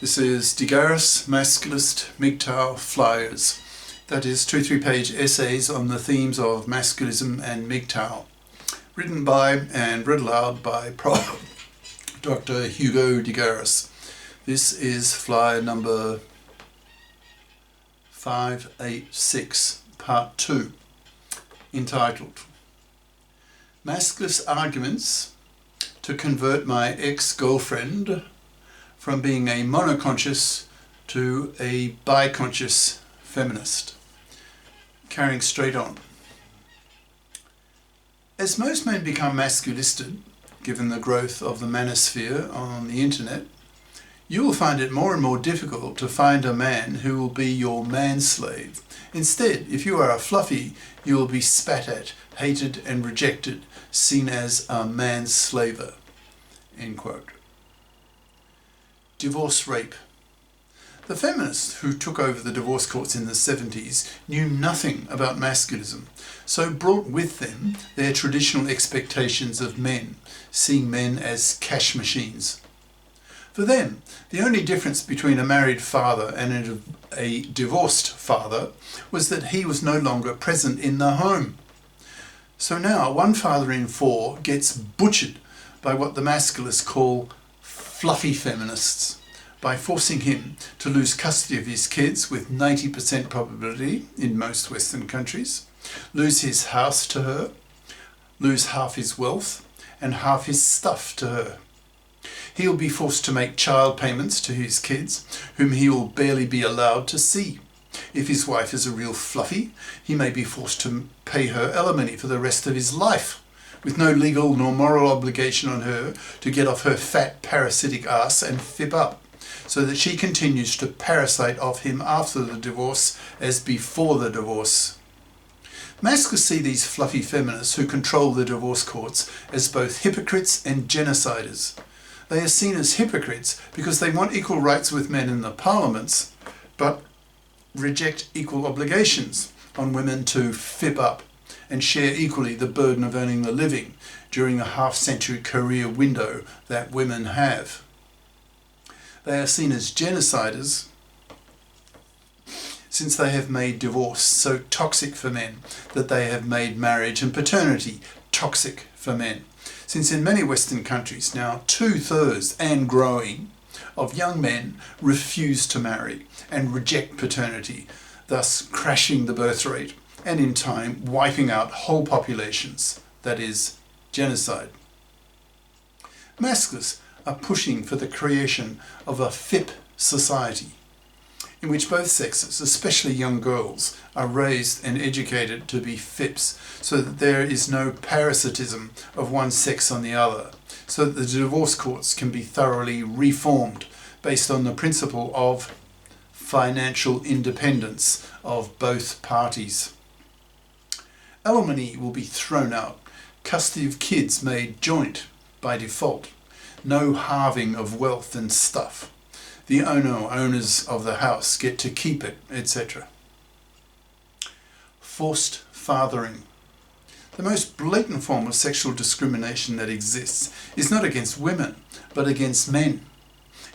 This is Garis, Masculist MGTOW flyers. That is 2-3 page essays on the themes of masculism and MGTOW. Written by and read aloud by Prof. Dr. Hugo de Garis. This is flyer number 586, part 2, entitled Masculist Arguments to Convert My Ex-Girlfriend from being a monoconscious to a biconscious feminist. Carrying straight on. As most men become masculisted, given the growth of the manosphere on the internet, you will find it more and more difficult to find a man who will be your manslave. Instead, if you are a fluffie, you will be spat at, hated and rejected, seen as a manslaver. End quote. Divorce rape. The feminists who took over the divorce courts in the 70s knew nothing about masculism, so brought with them their traditional expectations of men, seeing men as cash machines. For them, the only difference between a married father and a divorced father was that he was no longer present in the home. So now one father in 4 gets butchered by what the masculists call fluffy feminists, by forcing him to lose custody of his kids with 90% probability in most Western countries, lose his house to her, lose half his wealth and half his stuff to her. He will be forced to make child payments to his kids, whom he will barely be allowed to see. If his wife is a real fluffy, he may be forced to pay her alimony for the rest of his life, with no legal nor moral obligation on her to get off her fat parasitic ass and fib up, so that she continues to parasite off him after the divorce as before the divorce. Masculists see these fluffy feminists who control the divorce courts as both hypocrites and genociders. They are seen as hypocrites because they want equal rights with men in the parliaments, but reject equal obligations on women to fib up and share equally the burden of earning the living during the half-century career window that women have. They are seen as genociders since they have made divorce so toxic for men that they have made marriage and paternity toxic for men. Since in many Western countries now 2/3 and growing of young men refuse to marry and reject paternity, thus crashing the birth rate and in time wiping out whole populations, that is, genocide. Masculists are pushing for the creation of a FIP society, in which both sexes, especially young girls, are raised and educated to be FIPs, so that there is no parasitism of one sex on the other, so that the divorce courts can be thoroughly reformed based on the principle of financial independence of both parties. Alimony will be thrown out, custody of kids made joint by default, no halving of wealth and stuff. The owners of the house get to keep it, etc. Forced fathering. The most blatant form of sexual discrimination that exists is not against women, but against men,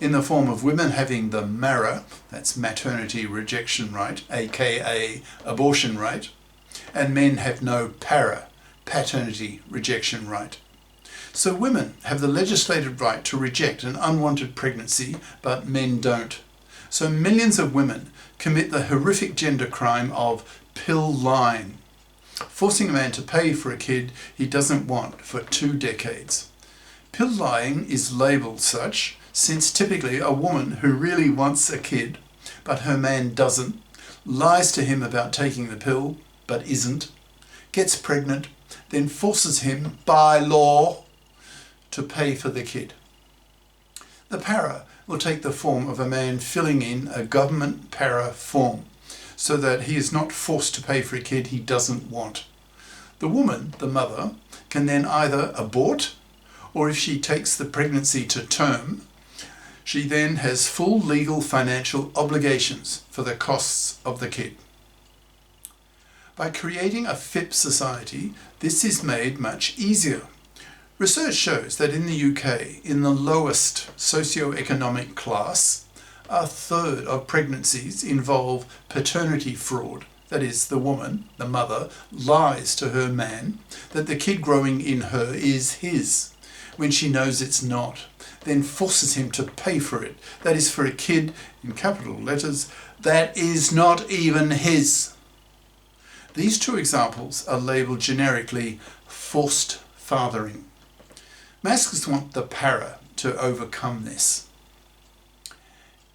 in the form of women having the MARA, that's maternity rejection right, aka abortion right, and men have no PARA, paternity rejection right. So women have the legislated right to reject an unwanted pregnancy, but men don't. So millions of women commit the horrific gender crime of pill lying, forcing a man to pay for a kid he doesn't want for 2 decades. Pill lying is labelled such since typically a woman who really wants a kid, but her man doesn't, lies to him about taking the pill, but isn't, gets pregnant, then forces him by law to pay for the kid. The para will take the form of a man filling in a government para form so that he is not forced to pay for a kid he doesn't want. The woman, the mother, can then either abort, or if she takes the pregnancy to term, she then has full legal financial obligations for the costs of the kid. By creating a FIP society, this is made much easier. Research shows that in the UK, in the lowest socio-economic class, a third of pregnancies involve paternity fraud. That is, the woman, the mother, lies to her man that the kid growing in her is his, when she knows it's not, then forces him to pay for it. That is, for a kid, in capital letters, that is not even his. These two examples are labelled generically forced fathering. Masculists want the para to overcome this.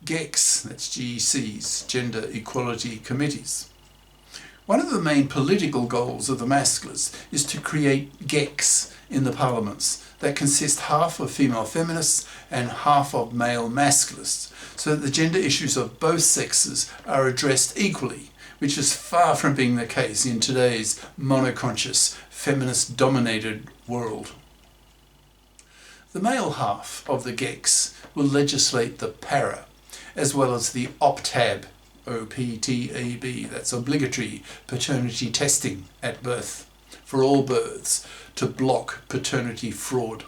GECs, that's GECs, Gender Equality Committees. One of the main political goals of the Masculists is to create GECs in the parliaments that consist half of female feminists and half of male masculists, so that the gender issues of both sexes are addressed equally, which is far from being the case in today's monoconscious, feminist-dominated world. The male half of the GECs will legislate the para, as well as the OPTAB, O-P-T-A-B, that's obligatory paternity testing at birth, for all births, to block paternity fraud.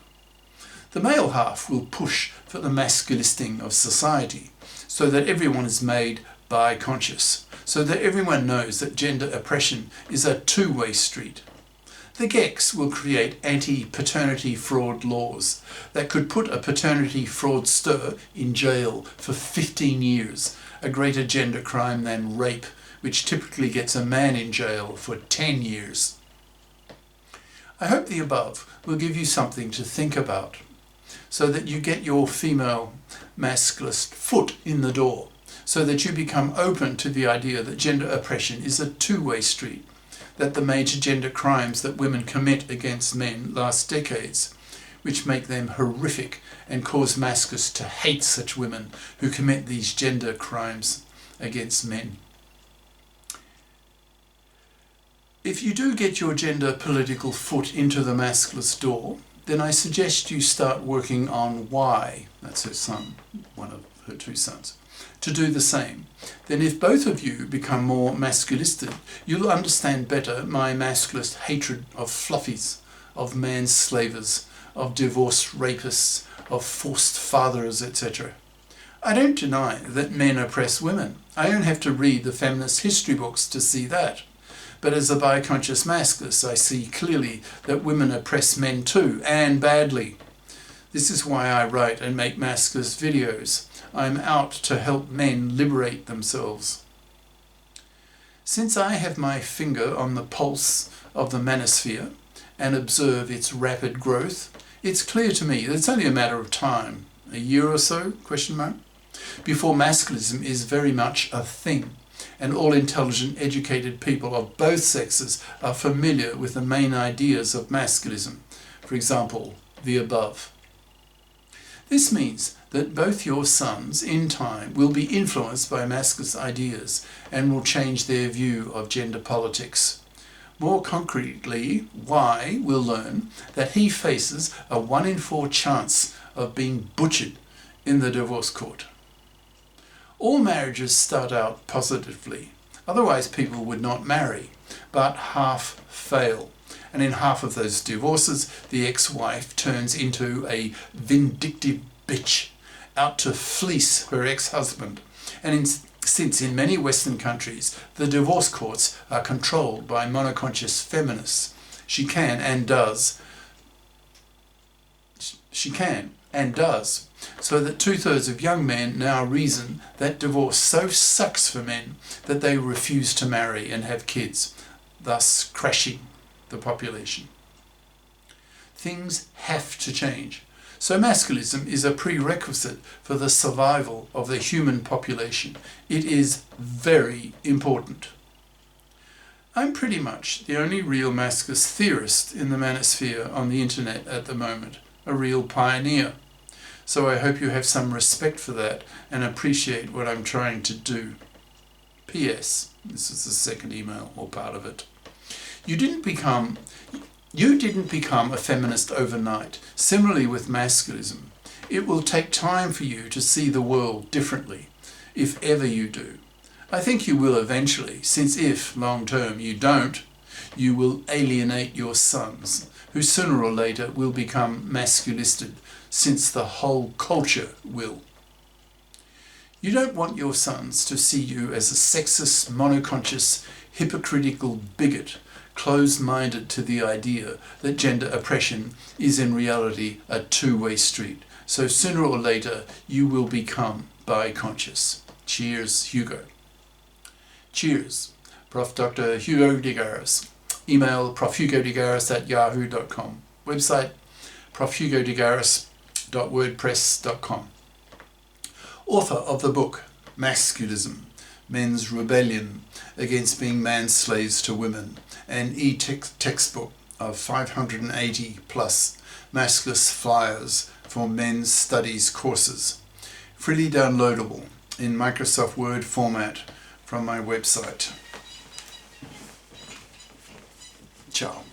The male half will push for the masculisting of society, so that everyone is made bi-conscious, so that everyone knows that gender oppression is a two-way street. The GECs will create anti-paternity fraud laws that could put a paternity fraudster in jail for 15 years, a greater gender crime than rape, which typically gets a man in jail for 10 years. I hope the above will give you something to think about, so that you get your female masculist foot in the door, so that you become open to the idea that gender oppression is a two-way street, that the major gender crimes that women commit against men last decades, which make them horrific and cause masculists to hate such women who commit these gender crimes against men. If you do get your gender political foot into the masculist door, then I suggest you start working on Y, that's her son, one of her two sons, to do the same. Then if both of you become more masculistic, you'll understand better my masculist hatred of fluffies, of manslavers, of divorced rapists, of forced fathers, etc. I don't deny that men oppress women. I don't have to read the feminist history books to see that. But as a bi-conscious masculist, I see clearly that women oppress men too, and badly. This is why I write and make masculist videos. I'm out to help men liberate themselves. Since I have my finger on the pulse of the manosphere and observe its rapid growth, it's clear to me that it's only a matter of time, a year or so, before masculism is very much a thing, and all intelligent, educated people of both sexes are familiar with the main ideas of masculism, for example, the above. This means that both your sons, in time, will be influenced by masculist ideas and will change their view of gender politics. More concretely, Y will learn that he faces a 1 in 4 chance of being butchered in the divorce court. All marriages start out positively, otherwise people would not marry, but half fail. And in half of those divorces, the ex-wife turns into a vindictive bitch, out to fleece her ex-husband. And since in many Western countries the divorce courts are controlled by monoconscious feminists, she can and does, so that 2/3 of young men now reason that divorce so sucks for men that they refuse to marry and have kids, thus crashing the population. Things have to change. So masculism is a prerequisite for the survival of the human population. It is very important. I'm pretty much the only real masculist theorist in the manosphere on the internet at the moment, a real pioneer. So I hope you have some respect for that and appreciate what I'm trying to do. P.S. This is the second email, or part of it. You didn't become a feminist overnight. Similarly with masculism, it will take time for you to see the world differently, if ever you do. I think you will eventually, since if, long term, you don't, you will alienate your sons, who sooner or later will become masculisted, since the whole culture will. You don't want your sons to see you as a sexist, monoconscious, hypocritical bigot, closed-minded to the idea that gender oppression is in reality a two-way street. So sooner or later you will become bi-conscious. Cheers, Hugo. Cheers. Prof. Dr. Hugo de Garis. Email profhugodegaris@yahoo.com. Website profhugodegaris.wordpress.com. Author of the book Masculism, Men's Rebellion Against Being Manslaves to Women, an e-textbook of 580 plus masculist flyers for men's studies courses, freely downloadable in Microsoft Word format from my website. Ciao.